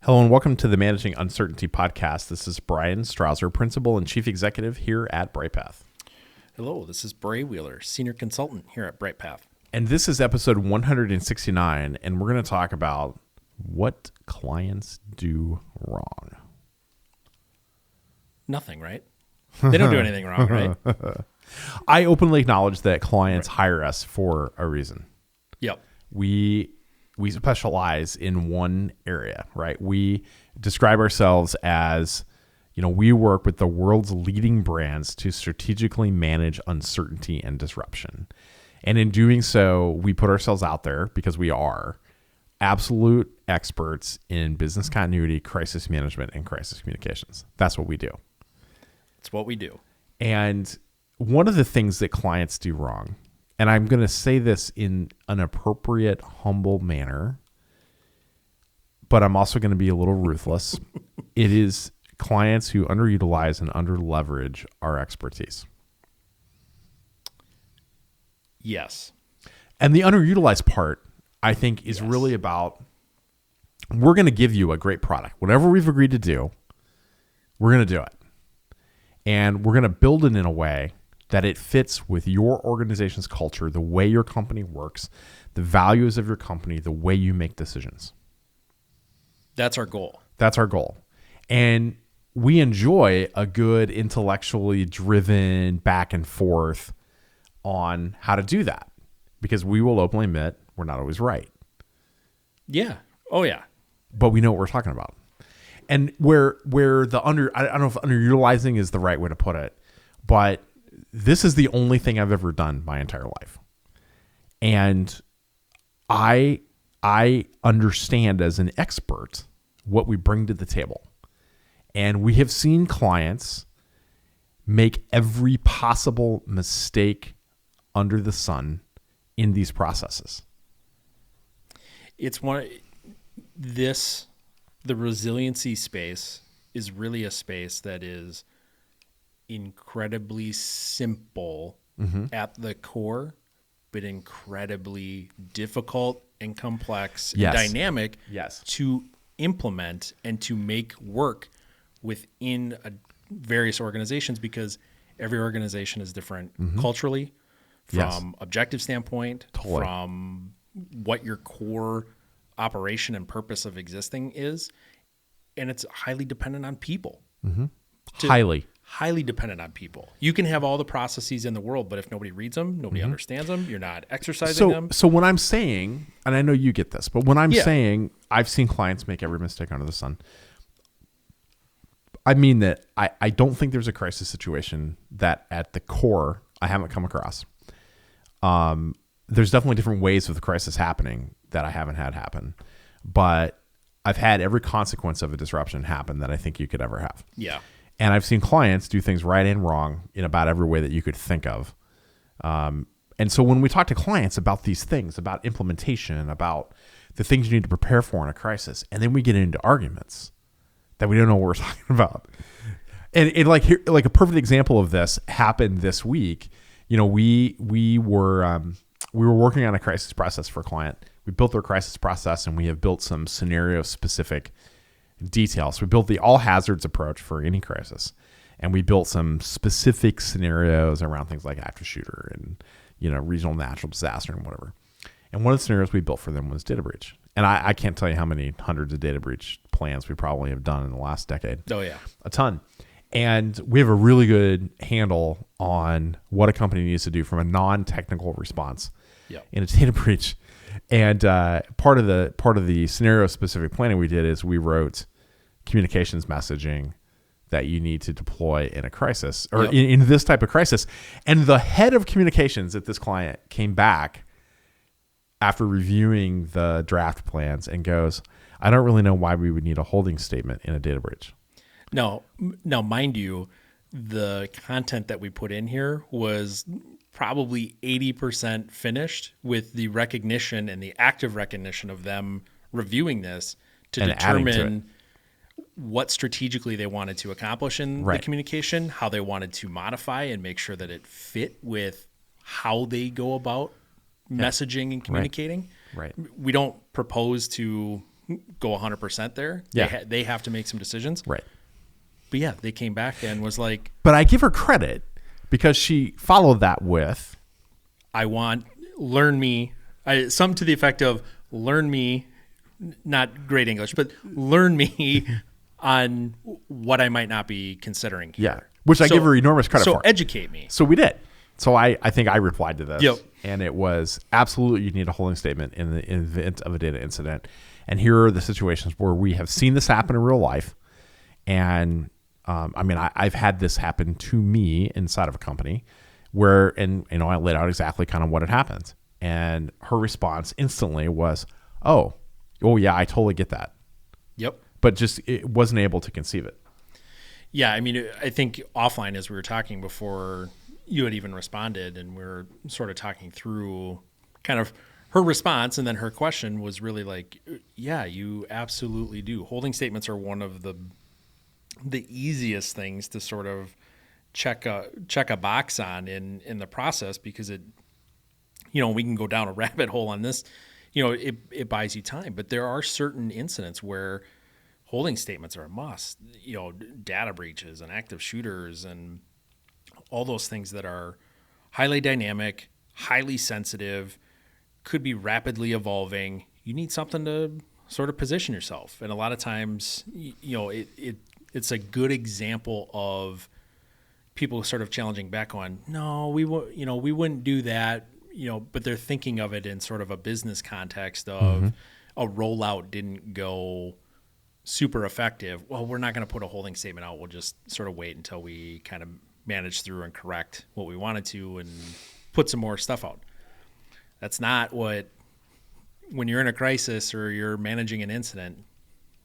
Hello and welcome to the Managing Uncertainty podcast. This is Bryan, Strawser, Principal and Chief Executive here at Bryghtpath. Hello, this is Bray Wheeler, Senior Consultant here at Bryghtpath. And this is episode 169, and we're going to talk about what clients do wrong. Nothing, right? They don't do anything wrong, right? I openly acknowledge that clients hire us for a reason. Yep. We specialize in one area, right? We describe ourselves as, we work with the world's leading brands to strategically manage uncertainty and disruption. And in doing so, we put ourselves out there because we are absolute experts in business continuity, crisis management, and crisis communications. That's what we do. It's what we do. And one of the things that clients do wrong, and I'm going to say this in an appropriate, humble manner, but I'm also going to be a little ruthless. It is clients who underutilize and underleverage our expertise. Yes. And the underutilized part, I think, is really about, we're going to give you a great product. Whatever we've agreed to do, we're going to do it. And we're going to build it in a way that it fits with your organization's culture, the way your company works, the values of your company, the way you make decisions. That's our goal. That's our goal. And we enjoy a good intellectually driven back and forth on how to do that, because we will openly admit we're not always right. Yeah. Oh, yeah. But we know what we're talking about. And where the I don't know if underutilizing is the right way to put it, but this is the only thing I've ever done my entire life. And I understand as an expert what we bring to the table. And we have seen clients make every possible mistake under the sun in these processes. It's the resiliency space is really a space that is incredibly simple at the core, but incredibly difficult and complex and dynamic to implement and to make work within various organizations, because every organization is different culturally, from objective standpoint, from what your core operation and purpose of existing is. And it's highly dependent on people. Highly dependent on people. You can have all the processes in the world, but if nobody reads them, nobody understands them, you're not exercising them. So when I'm saying, and I know you get this, but when I'm saying I've seen clients make every mistake under the sun, I mean that I don't think there's a crisis situation that at the core I haven't come across. There's definitely different ways of the crisis happening that I haven't had happen, but I've had every consequence of a disruption happen that I think you could ever have. Yeah. And I've seen clients do things right and wrong in about every way that you could think of. And so when we talk to clients about these things, about implementation, about the things you need to prepare for in a crisis, and then we get into arguments that we don't know what we're talking about. And like a perfect example of this happened this week. We were working on a crisis process for a client. We built their crisis process, and we have built some scenario specific details. We built the all hazards approach for any crisis, and we built some specific scenarios around things like active shooter and regional natural disaster and whatever. And one of the scenarios we built for them was data breach. And I can't tell you how many hundreds of data breach plans we probably have done in the last decade. Oh yeah, a ton. And we have a really good handle on what a company needs to do from a non-technical response in a data breach. And part of the scenario specific planning we did is we wrote communications messaging that you need to deploy in a crisis or in this type of crisis. And the head of communications at this client came back after reviewing the draft plans and goes, I don't really know why we would need a holding statement in a data breach. Now, mind you, the content that we put in here was probably 80% finished with the recognition and the active recognition of them reviewing this to determine what strategically they wanted to accomplish in the communication, how they wanted to modify and make sure that it fit with how they go about messaging and communicating. Right. We don't propose to go 100% there. Yeah. They have to make some decisions. Right. But yeah, they came back and was like, but I give her credit because she followed that with, learn me, some to the effect of learn me, not great English, but learn me on what I might not be considering here. Yeah. Which I give her enormous credit for. So educate me. So we did. So I think I replied to this. Yep. And it was absolutely, you need a holding statement in the event of a data incident. And here are the situations where we have seen this happen in real life. And I've had this happen to me inside of a company where, and I laid out exactly kind of what had happened. And her response instantly was, oh yeah, I totally get that. Yep. But just it wasn't able to conceive it. Yeah, I think offline, as we were talking before you had even responded, and we were sort of talking through kind of her response, and then her question was really like, yeah, you absolutely do. Holding statements are one of the easiest things to sort of check a box on in the process, because it, we can go down a rabbit hole on this. It buys you time, but there are certain incidents where holding statements are a must. Data breaches and active shooters and all those things that are highly dynamic, highly sensitive, could be rapidly evolving. You need something to sort of position yourself. And a lot of times, it's a good example of people sort of challenging back on, no, we wouldn't do that, but they're thinking of it in sort of a business context of a rollout didn't go super effective. Well, we're not going to put a holding statement out. We'll just sort of wait until we kind of manage through and correct what we wanted to and put some more stuff out. That's not what, when you're in a crisis or you're managing an incident,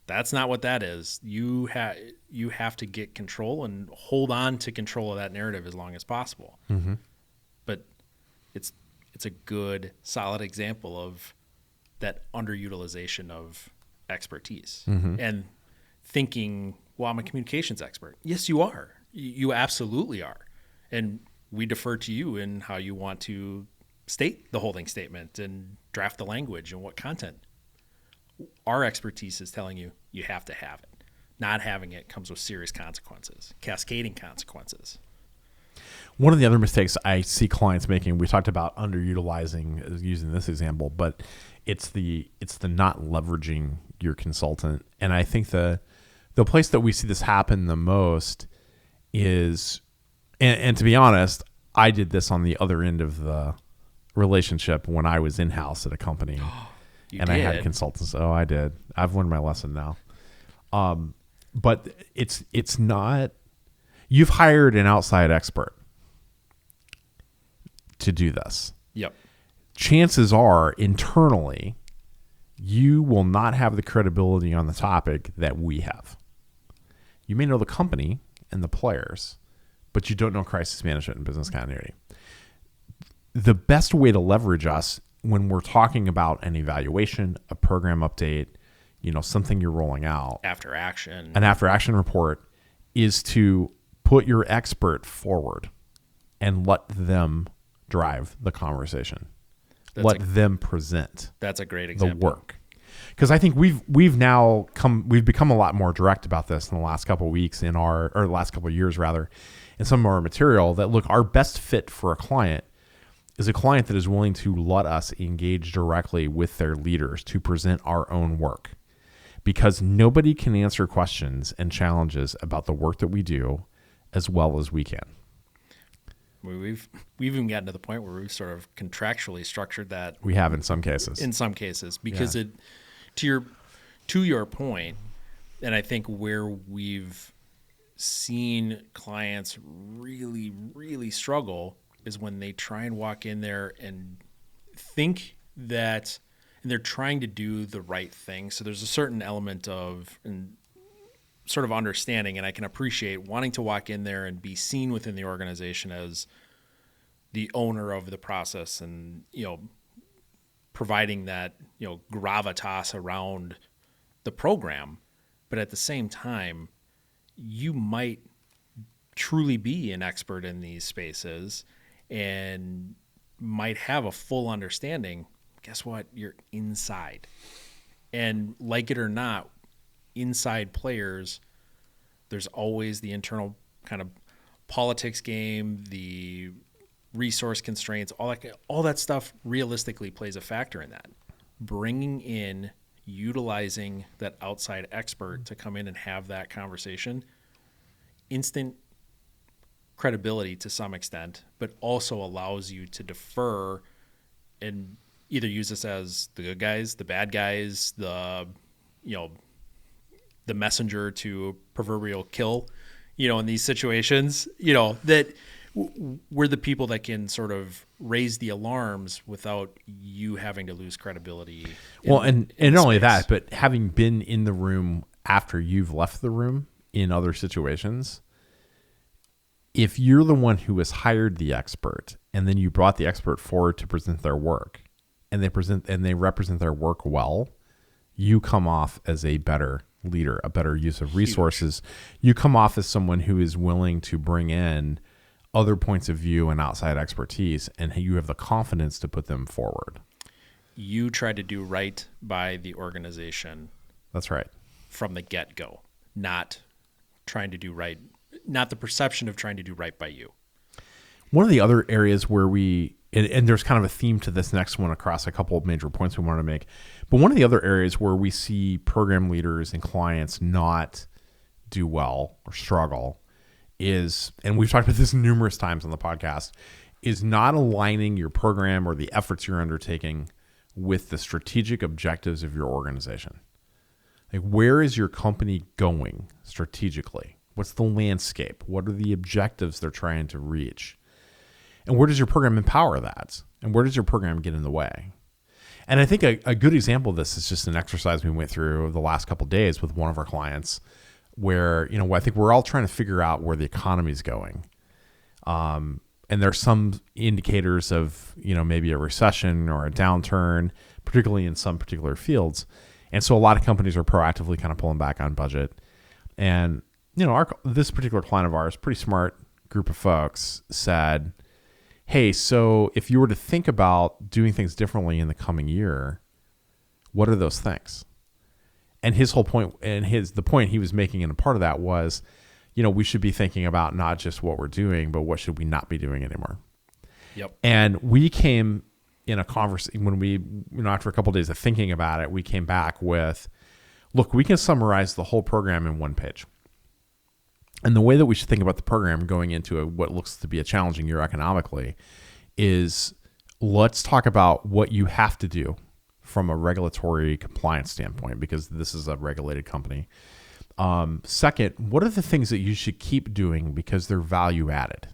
that's not what that is. You have to get control and hold on to control of that narrative as long as possible. Mm-hmm. But it's a good, solid example of that underutilization of expertise and thinking, well, I'm a communications expert. Yes, you are. You absolutely are. And we defer to you in how you want to state the holding statement and draft the language and what content. Our expertise is telling you you have to have it. Not having it comes with serious consequences, cascading consequences. One of the other mistakes I see clients making, we talked about underutilizing using this example, but it's the not leveraging your consultant. And I think the place that we see this happen the most is, and to be honest, I did this on the other end of the relationship when I was in-house at a company. I had consultants. Oh, I did. I've learned my lesson now. But it's not, you've hired an outside expert to do this. Yep. Chances are internally, you will not have the credibility on the topic that we have. You may know the company and the players, but you don't know crisis management and business continuity. The best way to leverage us when we're talking about an evaluation, a program update, something you're rolling out, an after action report, is to put your expert forward and let them drive the conversation. Let them present. That's a great example. The work. Because I think we've become a lot more direct about this in the last couple of weeks last couple of years rather, in some of our material, that look, our best fit for a client is a client that is willing to let us engage directly with their leaders to present our own work. Because nobody can answer questions and challenges about the work that we do as well as we can. We've even gotten to the point where we've sort of contractually structured that. We have in some cases. Because to your point, and I think where we've seen clients really, really struggle is when they try and walk in there and think that, and they're trying to do the right thing. So there's a certain element of sort of understanding, and I can appreciate wanting to walk in there and be seen within the organization as the owner of the process and, providing that, gravitas around the program. But at the same time, you might truly be an expert in these spaces and might have a full understanding. Guess what? You're inside. And like it or not, inside players, there's always the internal kind of politics game, the resource constraints, all that stuff realistically plays a factor in that. Bringing in, utilizing that outside expert to come in and have that conversation, instant credibility to some extent, but also allows you to defer and either use this as the good guys, the bad guys, the messenger to proverbial kill, in these situations, that we're the people that can sort of raise the alarms without you having to lose credibility. And not only that, but having been in the room after you've left the room in other situations, if you're the one who has hired the expert and then you brought the expert forward to present their work and they represent their work well, you come off as a better leader, a better use of resources. You come off as someone who is willing to bring in other points of view and outside expertise, and you have the confidence to put them forward. You try to do right by the organization. That's right. From the get-go, not trying to do right, not the perception of trying to do right by you. One of the other areas where and there's kind of a theme to this next one across a couple of major points we wanted to make, but one of the other areas where we see program leaders and clients not do well or struggle is, and we've talked about this numerous times on the podcast, is not aligning your program or the efforts you're undertaking with the strategic objectives of your organization. Like, where is your company going strategically? What's the landscape? What are the objectives they're trying to reach? And where does your program empower that? And where does your program get in the way? And I think a good example of this is just an exercise we went through the last couple of days with one of our clients where, I think we're all trying to figure out where the economy is going. And there's some indicators of, maybe a recession or a downturn, particularly in some particular fields. And so a lot of companies are proactively kind of pulling back on budget. And, this particular client of ours, pretty smart group of folks, said, hey, so if you were to think about doing things differently in the coming year, what are those things? And his whole point, and the point he was making, and a part of that was, we should be thinking about not just what we're doing, but what should we not be doing anymore. Yep. And we came in a conversation when we, after a couple of days of thinking about it, we came back with, look, we can summarize the whole program in one page. And the way that we should think about the program going into what looks to be a challenging year economically is, let's talk about what you have to do from a regulatory compliance standpoint, because this is a regulated company. Second, what are the things that you should keep doing because they're value added?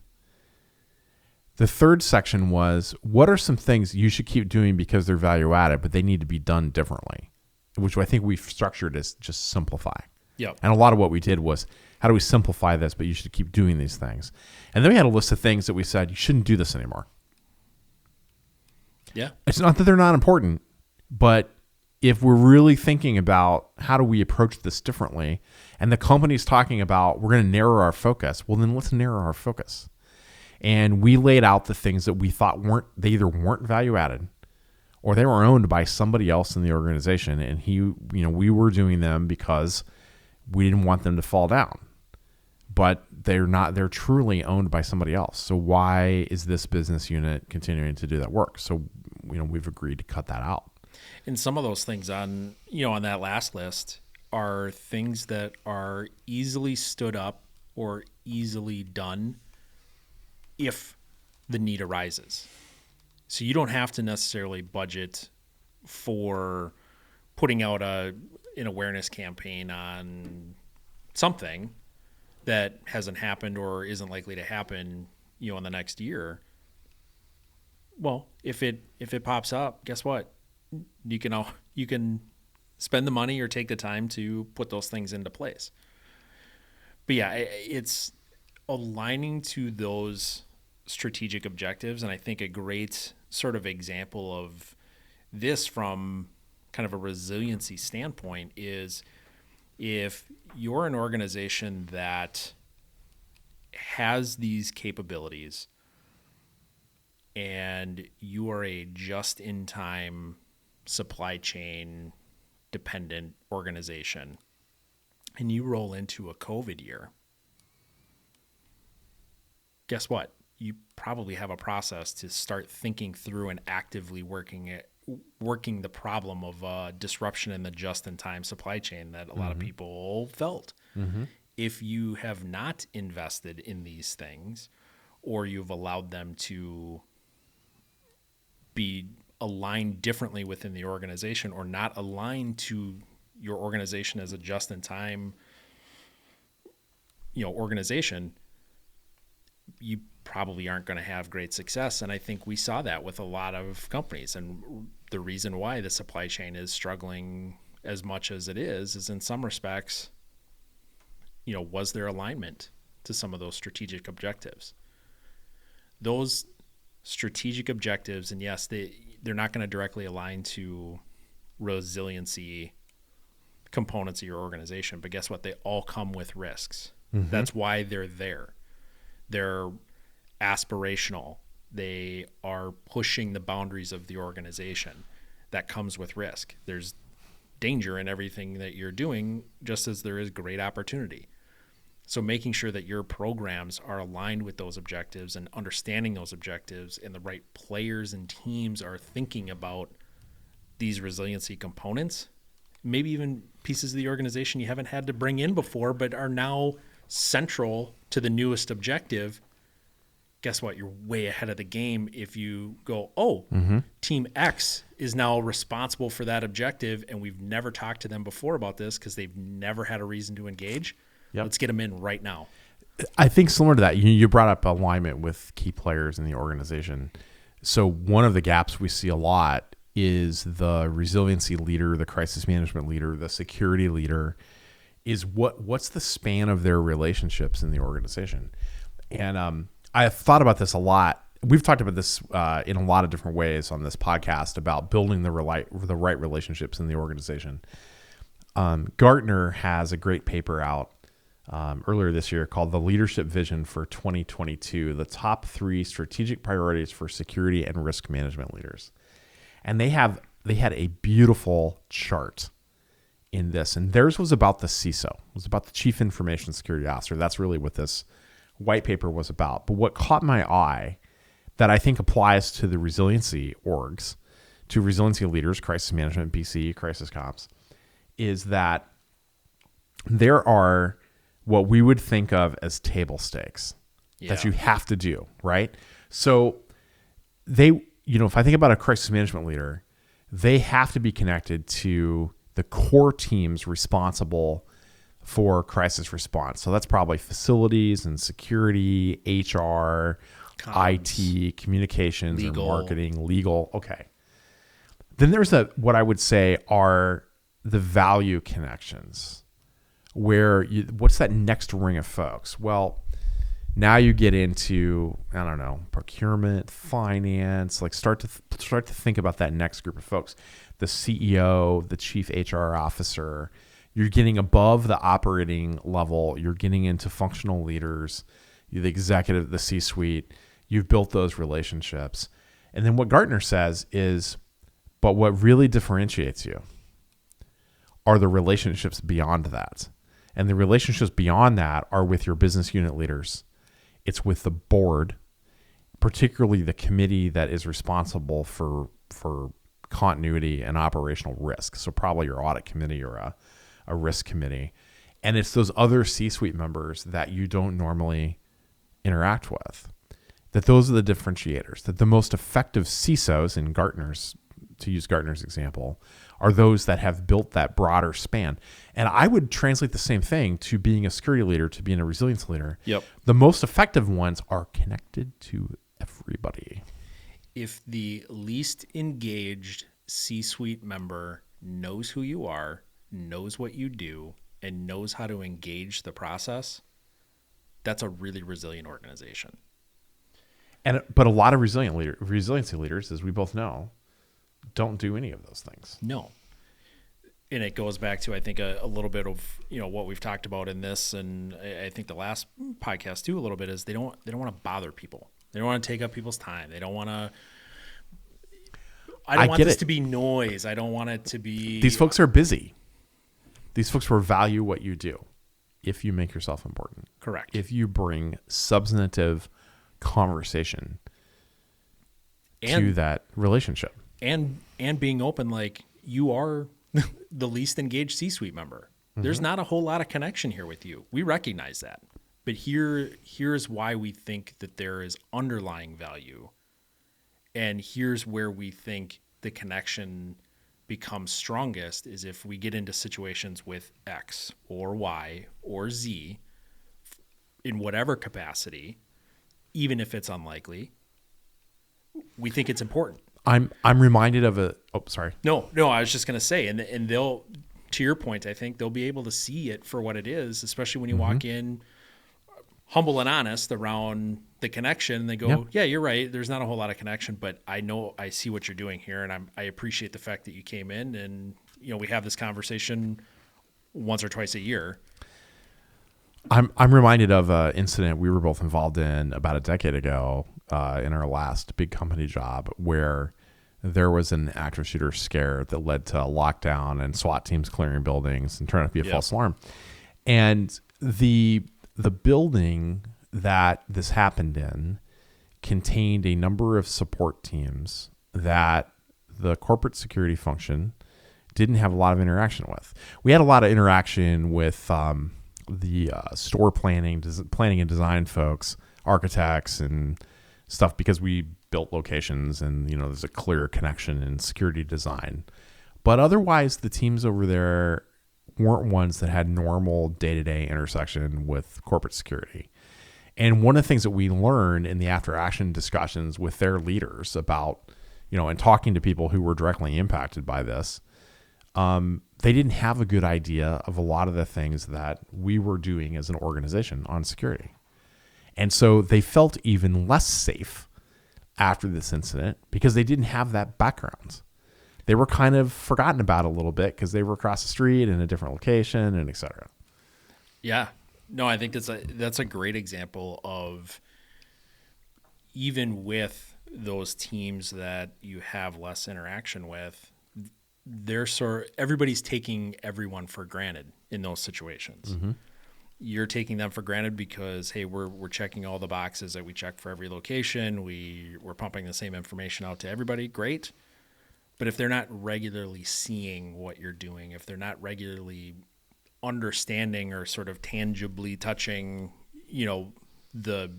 The third section was, what are some things you should keep doing because they're value added, but they need to be done differently, which I think we've structured as just simplify. Yep. And a lot of what we did was, how do we simplify this, but you should keep doing these things? And then we had a list of things that we said, you shouldn't do this anymore. Yeah. It's not that they're not important, but if we're really thinking about how do we approach this differently, and the company's talking about we're going to narrow our focus, well, then let's narrow our focus. And we laid out the things that we thought they either weren't value added or they were owned by somebody else in the organization. And we were doing them because we didn't want them to fall down, but they're truly owned by somebody else. So why is this business unit continuing to do that work? So, we've agreed to cut that out. And some of those things on that last list are things that are easily stood up or easily done if the need arises. So you don't have to necessarily budget for putting out an awareness campaign on something that hasn't happened or isn't likely to happen, in the next year. Well, if it pops up, guess what? You can spend the money or take the time to put those things into place. But yeah, it's aligning to those strategic objectives. And I think a great sort of example of this from kind of a resiliency standpoint is, if you're an organization that has these capabilities and you are a just-in-time supply chain dependent organization and you roll into a COVID year, guess what? You probably have a process to start thinking through and actively working the problem of disruption in the just-in-time supply chain that a lot of people felt. If you have not invested in these things, or you've allowed them to be aligned differently within the organization, or not aligned to your organization as a just-in-time, organization, you probably aren't going to have great success. And I think we saw that with a lot of companies. And the reason why the supply chain is struggling as much as it is in some respects, was there alignment to some of those strategic objectives? Those strategic objectives, and yes, they're not going to directly align to resiliency components of your organization, but guess what? They all come with risks. That's why they're there. They're aspirational. They are pushing the boundaries of the organization. That comes with risk. There's danger in everything that you're doing, just as there is great opportunity. So making sure that your programs are aligned with those objectives and understanding those objectives, and the right players and teams are thinking about these resiliency components, maybe even pieces of the organization you haven't had to bring in before, but are now central to the newest objective. Guess what? You're way ahead of the game if you go, Team X is now responsible for that objective, and we've never talked to them before about this because they've never had a reason to engage. Yep. Let's get them in right now. I think similar to that, you brought up alignment with key players in the organization. So one of the gaps we see a lot is the resiliency leader, the crisis management leader, the security leader, is what's the span of their relationships in the organization. And I've thought about this a lot. We've talked about this in a lot of different ways on this podcast about building the right relationships in the organization. Gartner has a great paper out earlier this year called The Leadership Vision for 2022, the top 3 strategic priorities for security and risk management leaders. And they had a beautiful chart in this. And theirs was about the CISO. It was about the Chief Information Security Officer. That's really what this white paper was about. But what caught my eye that I think applies to the resiliency orgs, to resiliency leaders, crisis management, BC, crisis comps, is that there are what we would think of as table stakes that you have to do, right? So they, if I think about a crisis management leader, they have to be connected to the core teams responsible for crisis response. So that's probably facilities and security, HR, IT, communications, legal. Or marketing, legal. Okay. Then there's what I would say are the value connections, where what's that next ring of folks? Well, now you get into, I don't know, procurement, finance, like start to think about that next group of folks. The CEO, the chief HR officer. You're getting above the operating level. You're getting into functional leaders, the executive, the C-suite. You've built those relationships. And then what Gartner says is, but what really differentiates you are the relationships beyond that. And the relationships beyond that are with your business unit leaders. It's with the board, particularly the committee that is responsible for continuity and operational risk. So probably your audit committee or a risk committee. And it's those other C-suite members that you don't normally interact with. That those are the differentiators. That the most effective CISOs in Gartner's, to use Gartner's example, are those that have built that broader span. And I would translate the same thing to being a security leader, to being a resilience leader. Yep. The most effective ones are connected to everybody. If the least engaged C-suite member knows who you are, knows what you do, and knows how to engage the process, that's a really resilient organization. But a lot of resiliency leaders, as we both know, don't do any of those things. No. And it goes back to, I think, a little bit of, what we've talked about in this, and I think the last podcast too, a little bit, is they don't want to bother people. They don't want to take up people's time. They don't want to I don't want this to be noise. I don't want it to be. These folks are busy. These folks will value what you do if you make yourself important. Correct. If you bring substantive conversation to that relationship. And being open, like, you are the least engaged C-suite member. Mm-hmm. There's not a whole lot of connection here with you. We recognize that. But here's why we think that there is underlying value. And here's where we think the connection becomes strongest is if we get into situations with X or Y or Z in whatever capacity, even if it's unlikely, we think it's important. I'm reminded of sorry. No, I was just going to say, and they'll, to your point, I think they'll be able to see it for what it is, especially when you walk in humble and honest around the connection. And they go, yeah, you're right. There's not a whole lot of connection, but I know, I see what you're doing here. And I appreciate the fact that you came in and, we have this conversation once or twice a year. I'm reminded of an incident we were both involved in about a decade ago in our last big company job where there was an active shooter scare that led to a lockdown and SWAT teams clearing buildings and turned out to be a false alarm. And the building that this happened in contained a number of support teams that the corporate security function didn't have a lot of interaction with. We had a lot of interaction with the store planning and design folks, architects and stuff, because we built locations and, there's a clear connection in security design. But otherwise, the teams over there weren't ones that had normal day-to-day intersection with corporate security. And one of the things that we learned in the after-action discussions with their leaders about, and talking to people who were directly impacted by this, they didn't have a good idea of a lot of the things that we were doing as an organization on security. And so they felt even less safe after this incident because they didn't have that background. They were kind of forgotten about a little bit because they were across the street in a different location and et cetera. Yeah. No, I think that's a great example of, even with those teams that you have less interaction with, everybody's taking everyone for granted in those situations. Mm-hmm. You're taking them for granted because, hey, we're checking all the boxes that we check for every location. We're pumping the same information out to everybody. Great. But if they're not regularly seeing what you're doing, if they're not regularly understanding or sort of tangibly touching, the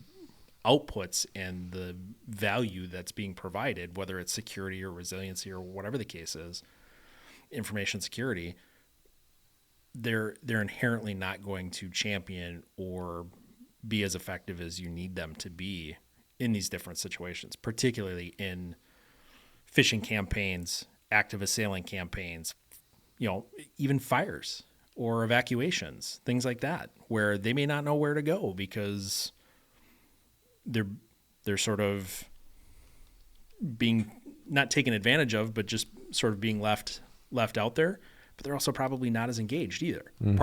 outputs and the value that's being provided, whether it's security or resiliency or whatever the case is, information security, they're inherently not going to champion or be as effective as you need them to be in these different situations, particularly in phishing campaigns, active assailant campaigns, even fires or evacuations, things like that, where they may not know where to go because they're sort of being not taken advantage of, but just sort of being left out there. But they're also probably not as engaged either. Mm-hmm.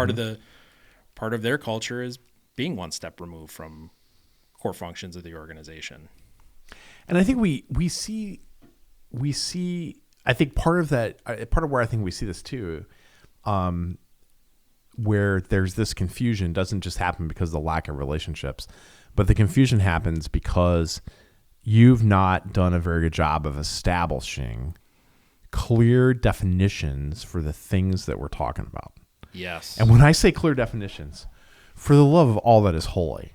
Part of their culture is being one step removed from core functions of the organization. And I think we see, I think part of where I think we see this too, where there's this confusion doesn't just happen because of the lack of relationships, but the confusion happens because you've not done a very good job of establishing clear definitions for the things that we're talking about. Yes. And when I say clear definitions, for the love of all that is holy,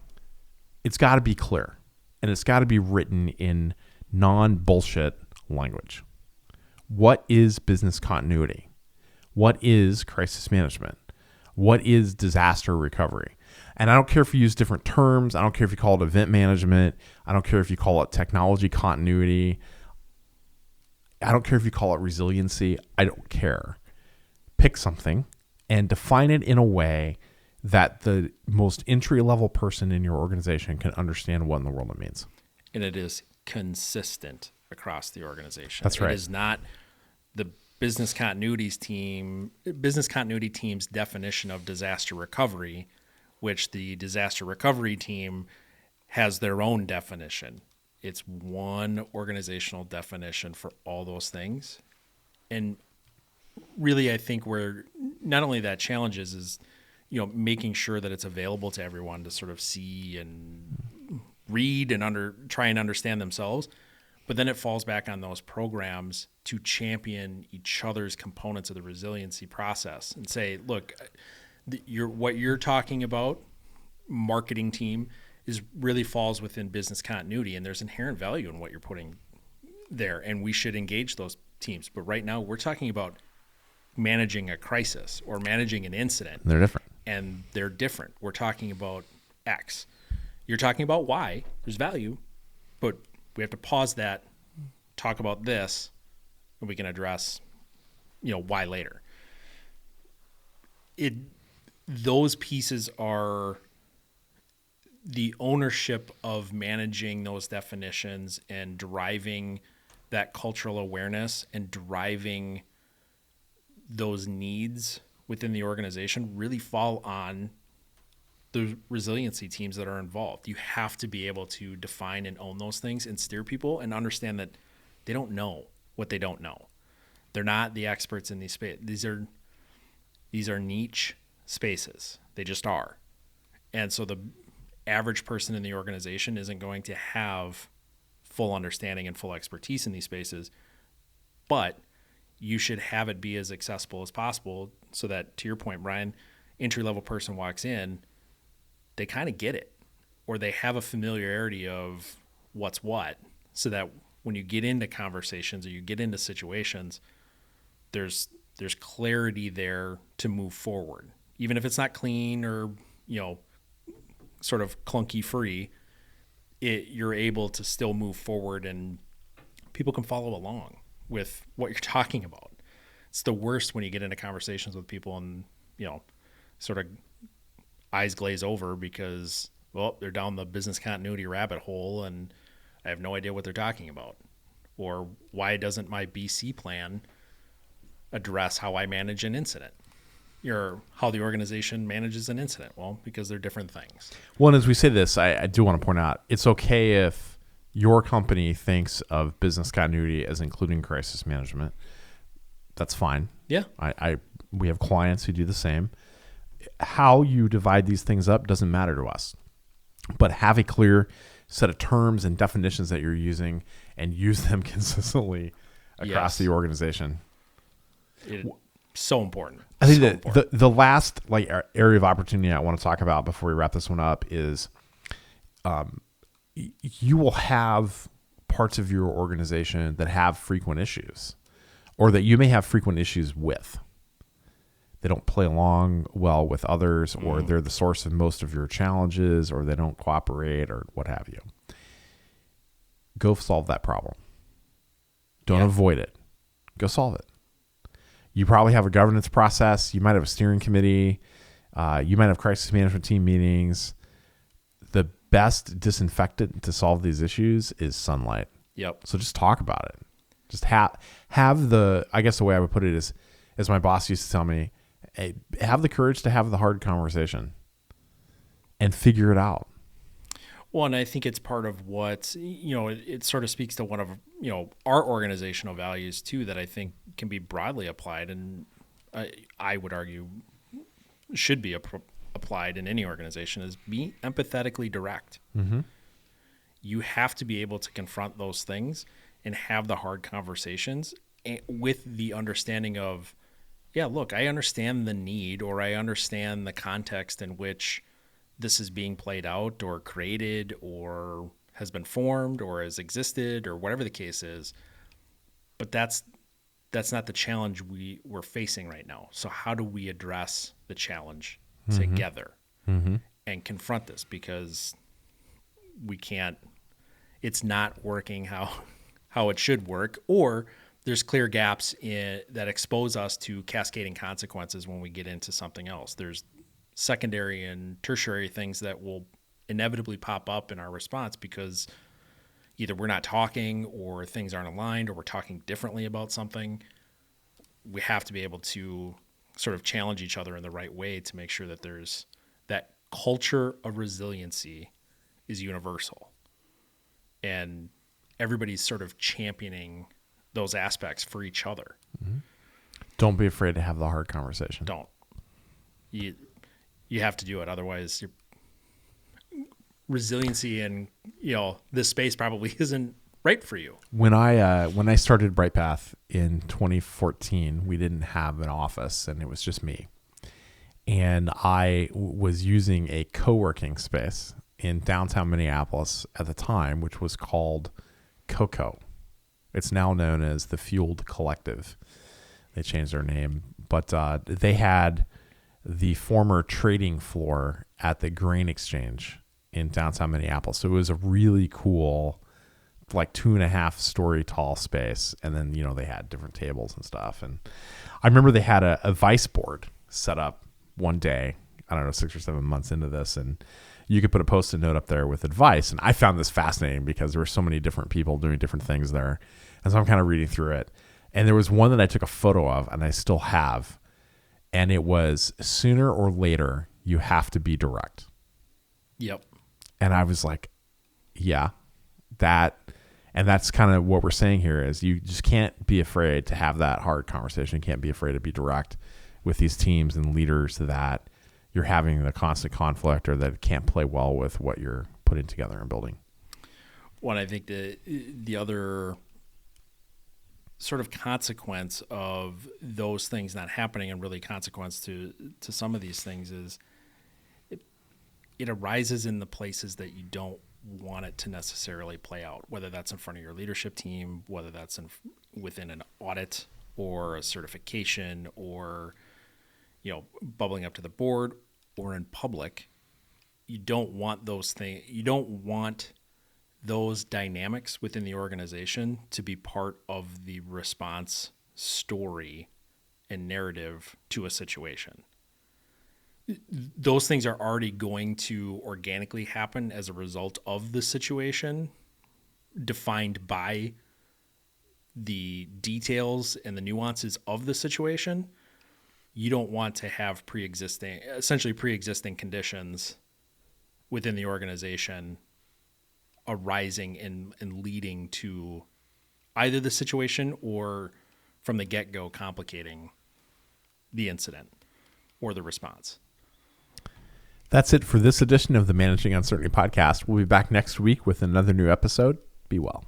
it's got to be clear and it's got to be written in non-bullshit language. What is business continuity? What is crisis management? What is disaster recovery? And I don't care if you use different terms. I don't care if you call it event management. I don't care if you call it technology continuity. I don't care if you call it resiliency. I don't care. Pick something and define it in a way that the most entry-level person in your organization can understand what in the world it means. And it is consistent across the organization. That's right. It is not the business continuity team's definition of disaster recovery, which the disaster recovery team has their own definition. It's one organizational definition for all those things. And really, I think where not only that challenge is, making sure that it's available to everyone to sort of see and read and try and understand themselves. But then it falls back on those programs to champion each other's components of the resiliency process and say, look, what you're talking about, marketing team, really falls within business continuity, and there's inherent value in what you're putting there, and we should engage those teams. But right now we're talking about managing a crisis or managing an incident. They're different. And they're different. We're talking about X. You're talking about Y. There's value, but we have to pause that, talk about this, and we can address, Y later. Those pieces are the ownership of managing those definitions and driving that cultural awareness and driving those needs within the organization really fall on the resiliency teams that are involved. You have to be able to define and own those things and steer people and understand that they don't know what they don't know. They're not the experts in these spaces. These are niche spaces. They just are. And so the average person in the organization isn't going to have full understanding and full expertise in these spaces, but you should have it be as accessible as possible so that, to your point, Bryan, entry-level person walks in, they kind of get it, or they have a familiarity of what's what, so that when you get into conversations or you get into situations, there's clarity there to move forward. Even if it's not clean or, sort of clunky free, you're able to still move forward and people can follow along with what you're talking about. It's the worst when you get into conversations with people and, sort of eyes glaze over because, well, they're down the business continuity rabbit hole and I have no idea what they're talking about. Or why doesn't my BC plan address how I manage an incident? Or how the organization manages an incident? Well, because they're different things. Well, and as we say this, I do want to point out, it's okay if your company thinks of business continuity as including crisis management. That's fine. Yeah. We have clients who do the same. How you divide these things up doesn't matter to us. But have a clear set of terms and definitions that you're using and use them consistently across the organization. So important. I think that the last area of opportunity I want to talk about before we wrap this one up is you will have parts of your organization that have frequent issues, or that you may have frequent issues with. They don't play along well with others, or they're the source of most of your challenges, or they don't cooperate, or what have you. Go solve that problem. Don't avoid it. Go solve it. You probably have a governance process. You might have a steering committee. You might have crisis management team meetings. The best disinfectant to solve these issues is sunlight. Yep. So just talk about it. Just have the, I guess the way I would put it is, as my boss used to tell me, hey, have the courage to have the hard conversation and figure it out. Well, and I think it's part of what, it sort of speaks to one of, our organizational values too, that I think can be broadly applied. And I would argue should be applied in any organization, is be empathetically direct. Mm-hmm. You have to be able to confront those things and have the hard conversations with the understanding of, yeah, look, I understand the need, or I understand the context in which this is being played out or created or has been formed or has existed or whatever the case is. But that's not the challenge we're facing right now. So how do we address the challenge together and confront this? Because we can't, it's not working how it should work, or there's clear gaps that expose us to cascading consequences when we get into something else. There's secondary and tertiary things that will inevitably pop up in our response because either we're not talking or things aren't aligned or we're talking differently about something. We have to be able to sort of challenge each other in the right way to make sure that there's that culture of resiliency is universal. and everybody's sort of championing those aspects for each other. Mm-hmm. Don't be afraid to have the hard conversation. Don't. You have to do it. Otherwise, your resiliency and, this space probably isn't right for you. When I started Bryghtpath in 2014, we didn't have an office, and it was just me. And I was using a co-working space in downtown Minneapolis at the time, which was called Coco. It's now known as the Fueled Collective. They changed their name, but they had the former trading floor at the grain exchange in downtown Minneapolis. So it was a really cool, like 2.5 story tall space. And then, they had different tables and stuff. And I remember they had a vice board set up one day, I don't know, 6 or 7 months into this. And you could put a Post-it note up there with advice. And I found this fascinating because there were so many different people doing different things there. And so I'm kind of reading through it. And there was one that I took a photo of, and I still have. And it was, sooner or later, you have to be direct. Yep. And I was like, yeah, and that's kind of what we're saying here is you just can't be afraid to have that hard conversation. You can't be afraid to be direct with these teams and leaders that you're having the constant conflict or that can't play well with what you're putting together and building. Well, I think the other sort of consequence of those things not happening, and really consequence to some of these things, is it arises in the places that you don't want it to necessarily play out, whether that's in front of your leadership team, whether that's within an audit or a certification, or bubbling up to the board, or in public. You don't want those things. You don't want those dynamics within the organization to be part of the response story and narrative to a situation. Those things are already going to organically happen as a result of the situation, defined by the details and the nuances of the situation. You don't want to have essentially pre-existing conditions within the organization arising and leading to either the situation or from the get-go complicating the incident or the response. That's it for this edition of the Managing Uncertainty podcast. We'll be back next week with another new episode. Be well.